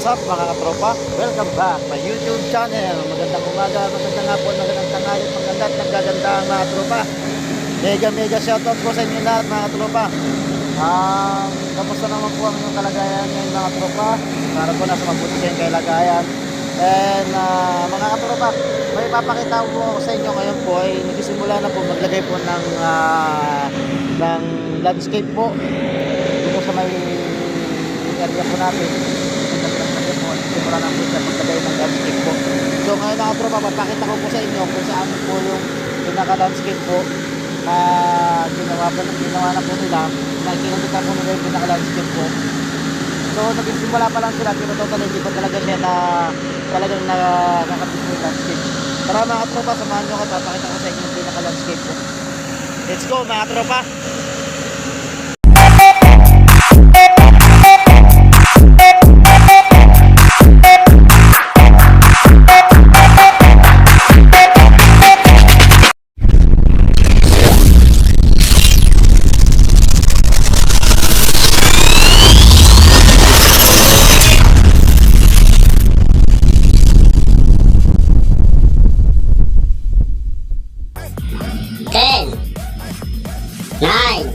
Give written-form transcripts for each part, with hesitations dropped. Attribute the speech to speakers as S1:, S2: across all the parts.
S1: What's up mga katropa? Welcome back my YouTube channel. Magandang umaga, magandang hapon, magandang tanghali, maganda at nagaganda mga tropa. Mega shoutout po sa inyo lahat mga tropa. Kamusta naman po ang inyong kalagayan ngayon mga tropa? Para po nasa mabuti kayong kalagayan. And mga katropa, may papakita po ako sa inyo ngayon po ay nagsisimula na po maglagay po ng landscape po dito sa may area po natin. Simula na po siya maglagay ng landscape po. So ngayon mga tropa, papakita ko po sa inyo kung saan po yung pinaka-landscape po na ginawa na po nila, na kinunita po nila yung pinaka-landscape po. So nagsimula pa lang sila, pero totally hindi pa talaga siya na talagang nakapit po yung landscape. Tara mga tropa, samahan nyo ko, papakita ko sa inyo yung pinaka-landscape po. Let's go mga tropa!
S2: Nine,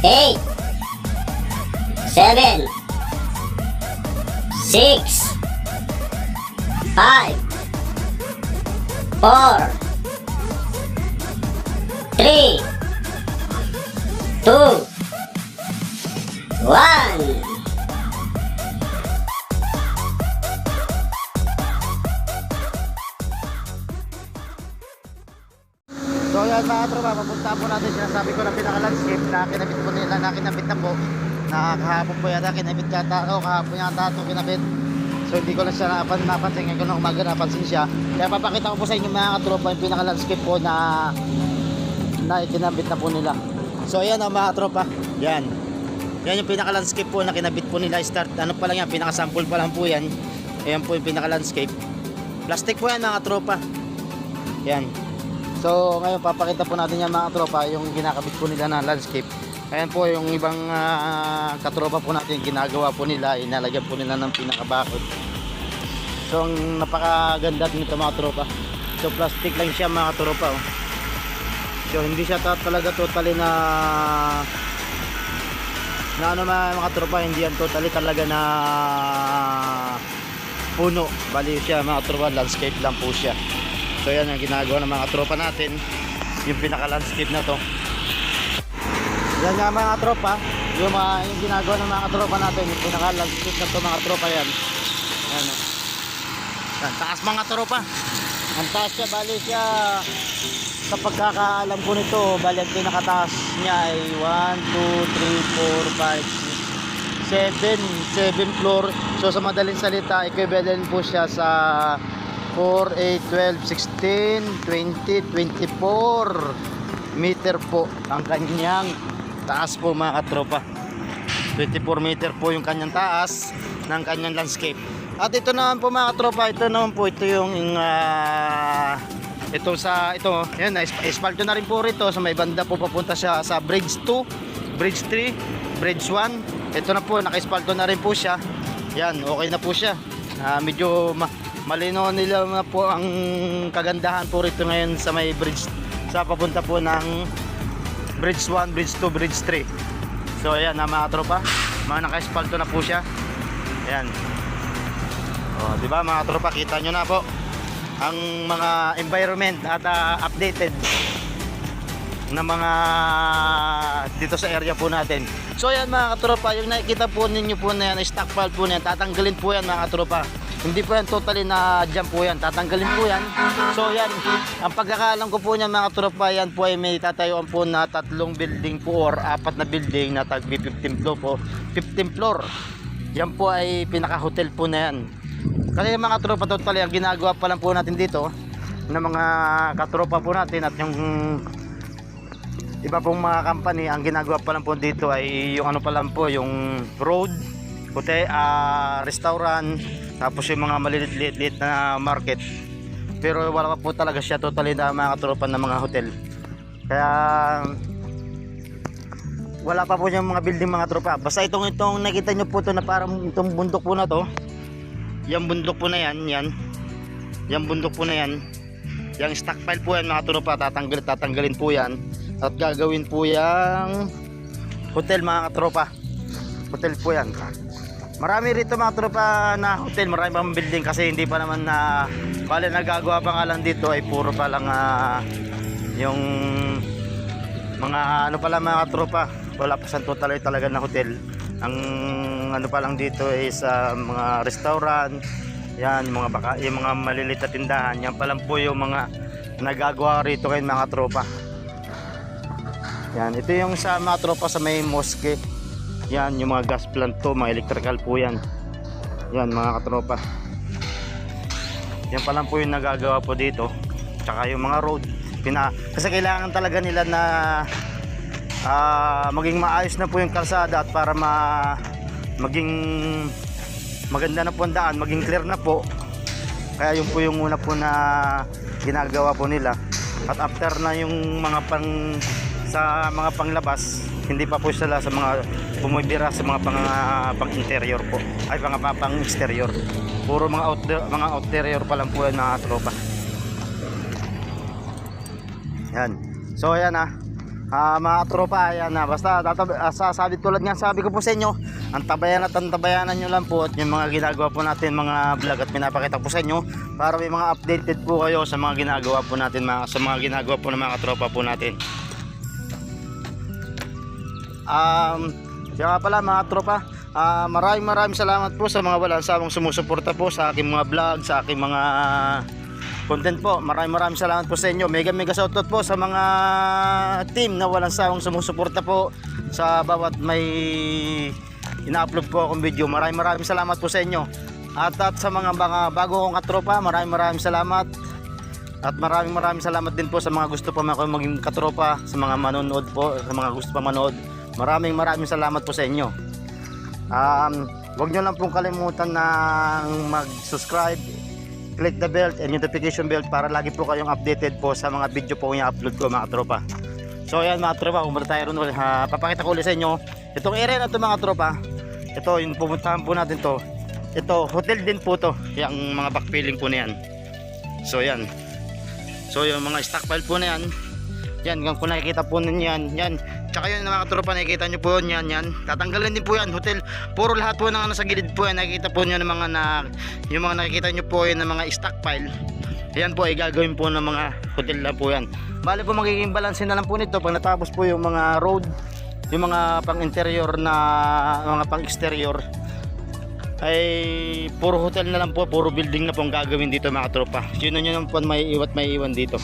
S2: 8, 7, 6, 5, 4, 3, 2, 1.
S1: So yan mga tropa, papunta po natin sinasabi ko na pinaka-landscape na kinabit po nila, na kinabit na po na kahapon po yata kinabit yata o kahapon yata ito kinabit. So hindi ko na siya napansin, ngayon ko na umaga napansin siya. Kaya papakita ko po sa inyo mga tropa yung pinaka-landscape po na kinabit na po nila. So yan mga tropa, yan yung pinaka-landscape po na kinabit po nila. Start ano pa lang yan, pinaka-sample pa lang po yan. Ayan po yung pinaka-landscape. Plastic po yan mga tropa. Yan. So ngayon papakita po natin yan mga tropa, yung kinakabit po nila na landscape. Ayan po yung ibang katropa po natin, ginagawa po nila, inalagyan po nila ng pinakabakod. So ang napakaganda nito mga tropa. So plastic lang siya mga tropa oh. So hindi siya talaga totally na ano mga tropa, hindi yan totally talaga na puno. Bali siya mga tropa, landscape lang po siya. So yan ang ginagawa ng mga tropa natin, yung pinaka-landscape na to. Yan nga mga tropa, yung ginagawa ng mga tropa natin, yung pinaka-landscape na to mga tropa yan. Yan o. Yan, taas mga tropa. Ang taas siya, bali siya, sa pagkakaalam ko nito, bali ang pinakataas niya ay 1, 2, 3, 4, 5, 6, 7 floor. So sa madaling salita, equivalent po siya sa 4, 8, 12, 16, 20, 24 meter po ang kanyang taas po mga katropa. 24 meter po yung kanyang taas ng kanyang landscape. At ito naman po mga katropa, ito yung yan, espalto na rin po rito. Sa may banda po papunta siya sa bridge 2, bridge 3, bridge 1. Ito na po, naka-espalto na rin po siya. Yan, okay na po siya. Medyo malino nila na po ang kagandahan po rito ngayon sa may bridge, sa papunta po ng bridge 1, bridge 2, bridge 3. So ayan mga tropa, naka-espalto na po siya. Ayan. O, di ba mga tropa, kita nyo na po ang mga environment at updated na mga dito sa area po natin. So ayan mga tropa, yung nakikita po ninyo po na yan, stockpile po na yan, tatanggalin po yan mga tropa. Hindi po yan totally na jump po yan, tatanggalin po yan. So yan, ang pagkakaalam ko po niyan mga tropa, yan po ay may tatayuan po na 3 building po or 4 na building na tagbi 15 floor po, 15 floor. Yan po ay pinaka-hotel po na yan. Kasi mga tropa, totally ang ginagawa pa lang po natin dito ng mga katropa po natin at yung iba pong mga company, ang ginagawa pa lang po dito ay yung ano pa lang po, yung road, hotel, restaurant, tapos yung mga maliliit na market. Pero wala pa po talaga siya totally na mga katropa ng mga hotel. Kaya wala pa po yung mga building mga tropa. Basta itong nakita nyo po to na parang itong bundok po na to. Yung bundok po na yan, yan. Yung bundok po na yan. Yung stockpile po yan mga tropa, tatanggalin po yan. At gagawin po yung hotel mga tropa. Hotel po yan. Marami rito mga tropa na hotel, marami pang building kasi hindi pa naman na bale nagagawa pa nga lang dito ay puro pa lang yung mga ano pala mga tropa, wala pa sa total ay talaga na hotel. Ang ano pa lang dito is mga restaurant, yan yung mga maliliit na tindahan, yan pa lang po yung mga nagagawa rito ngayon mga tropa. Yan, ito yung sa mga tropa sa may mosque. Yan yung mga gas plant to, mga electrical po yan. Yan mga katropa. Yan pa lang po yung nagagawa po dito. Tsaka yung mga road. Kasi kailangan talaga nila na maging maayos na po yung kalsada at para maging maganda na po ang daan, maging clear na po. Kaya yun po yung una po na ginagawa po nila. At after na yung mga sa mga panglabas, hindi pa po sila sa mga bumibira sa mga pang interior po, ay pang exterior, puro mga outerior pa lang po yan mga tropa. Yan, so ayan mga tropa, ayan basta sasabi tulad nga sabi ko po sa inyo, ang tabayanan nyo lang po at yung mga ginagawa po natin mga vlog at pinapakita po sa inyo para may mga updated po kayo sa mga ginagawa po natin, sa mga ginagawa po ng mga tropa po natin. Kaya nga pala mga tropa, maraming salamat po sa mga walang sawang sumusuporta po sa aking mga vlog, sa aking mga content po. Maraming salamat po sa inyo. Mega shoutout po sa mga team na walang sawang sumusuporta po sa bawat may ina-upload po akong video. Maraming salamat po sa inyo. At sa mga bago kong katropa, maraming salamat. At maraming salamat din po sa mga gusto pa maging katropa, sa mga manonood po, sa mga gusto pa manood. Maraming salamat po sa inyo. Huwag nyo lang pong kalimutan na mag-subscribe, click the bell and notification bell para lagi po kayong updated po sa mga video po yung upload ko mga tropa. So ayan mga tropa, pumunta tayo ron, papakita ko ulit sa inyo itong area na to mga tropa. Ito yung pumuntahan po natin to. Ito hotel din po to, yung mga backfilling po na yan. So yan, so yung mga stockpile po na yan, yan kung nakikita po ninyo yan. Tsaka yun mga tropa, nakikita nyo po yan, tatanggalin din po yan, hotel, puro lahat po ng nasa gilid po yan, nakikita po nyo ng mga yung mga nakikita nyo po yan ng mga stockpile, yan po ay gagawin po ng mga hotel na po yan. Bale po magiging balanse na lang po nito pag natapos po yung mga road, yung mga pang interior na mga pang exterior, ay puro hotel na lang po, puro building na po ang gagawin dito mga tropa. Yun nyo po may iwan dito.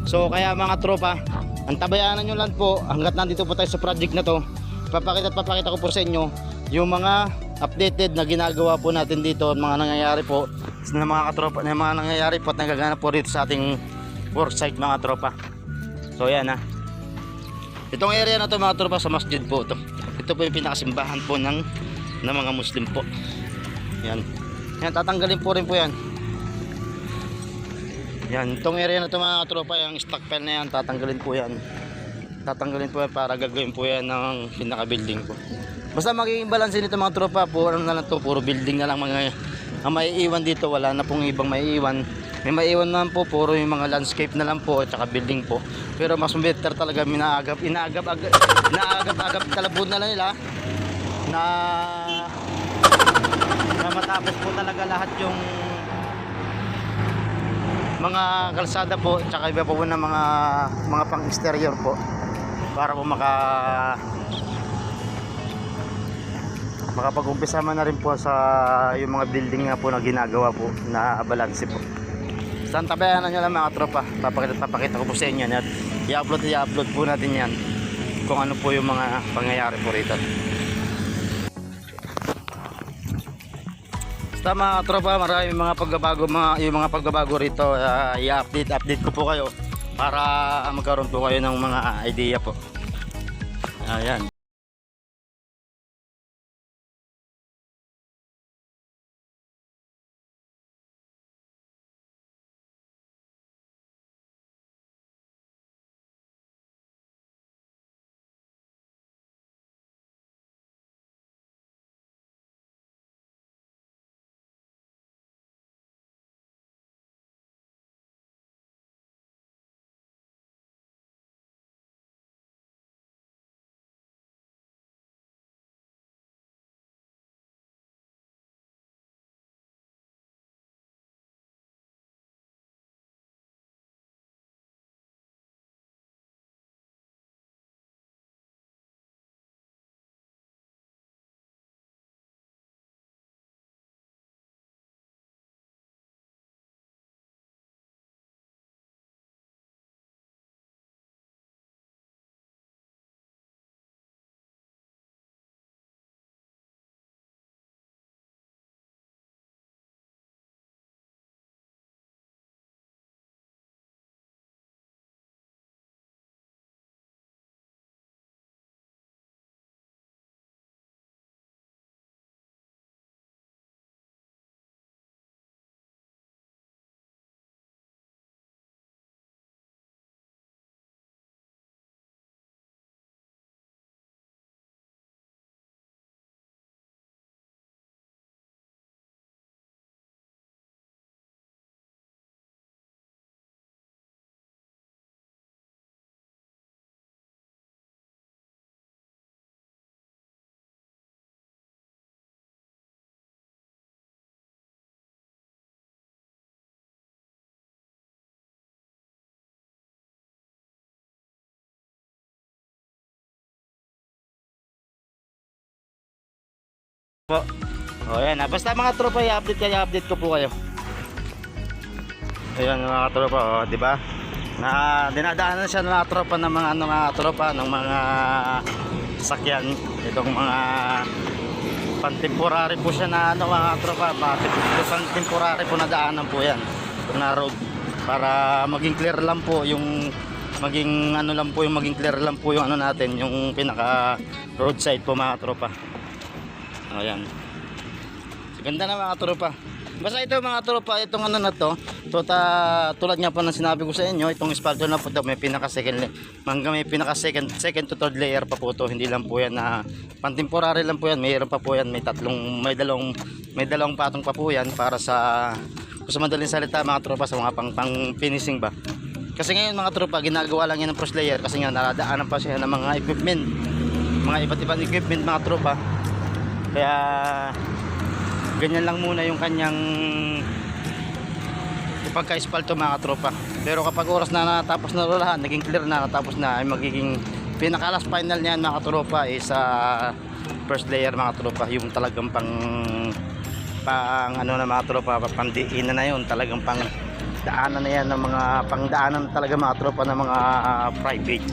S1: So kaya mga tropa, ang tabayanan nyo lang po hanggat nandito po tayo sa project na to. Papakita ko po sa inyo yung mga updated na ginagawa po natin dito, mga nangyayari po ng mga katropa, ng mga nangyayari po at nagaganap po dito sa ating work site mga tropa. So yan itong area na to mga tropa, sa masjid po ito. Ito po yung pinakasimbahan po ng mga Muslim po. Yan, tatanggalin po rin po yan. Yan, itong area na ito mga tropa, yung stockpile na yan, tatanggalin po yan para gagawin po yan ng pinaka building po. Basta magiging balance nito mga tropa, puro na lang to, puro building na lang mga ang maiiwan dito, wala na pong ibang maiiwan. May maiiwan naman po, puro yung mga landscape na lang po at saka building po. Pero mas better talaga, inaagap talabod na lang nila na matapos po talaga lahat yung mga kalsada po, tsaka iba po ng mga pang exterior po para po makapag-umpisa man na rin po sa yung mga building nga po na ginagawa po na balanse po. Saan tabayanan nyo lang mga tropa, papakita ko po sa inyo at i-upload po natin yan kung ano po yung mga pangyayari po rito. Basta mga tropa, maraming mga pagbabago rito, i-update ko po kayo para magkaroon po kayo ng mga idea po. Ayan. Po. O yan, basta mga tropa, i-update ko po kayo. Ayan mga tropa, oh, di ba? Na dinadaanan siya ng mga tropa ng mga tropa ng mga sakyan. Itong mga pantemporary po siya na mga tropa, pantemporary po na daanan po yan. Na road para maging clear lang po yung maging clear lang po yung natin, yung pinaka roadside po mga tropa. Ayan. Ganda na mga tropa. Basta ito mga tropa, itong na to, tulad nga po ng sinabi ko sa inyo, itong espalto na po ito, may pinaka second to third layer pa po ito. Hindi lang po yan na pantemporary lang po yan, mayroon pa po yan, may dalawang patong pa po yan para sa madaling salita mga tropa, sa mga pang finishing ba. Kasi ngayon mga tropa, ginagawa lang yan ng first layer kasi nga naradaanan pa siya ng mga equipment, mga iba't ibang equipment mga tropa. Kaya ganyan lang muna yung kanyang pagka-espalto mga tropa. Pero kapag oras na natapos na lahat, naging clear na, natapos na, ay magiging pinaka last final niyan mga tropa is first layer mga tropa, yung talagang pang na mga tropa, pandiinan na yun, talagang pang daanan na yan ng mga pangdaanan talaga mga tropa ng mga private.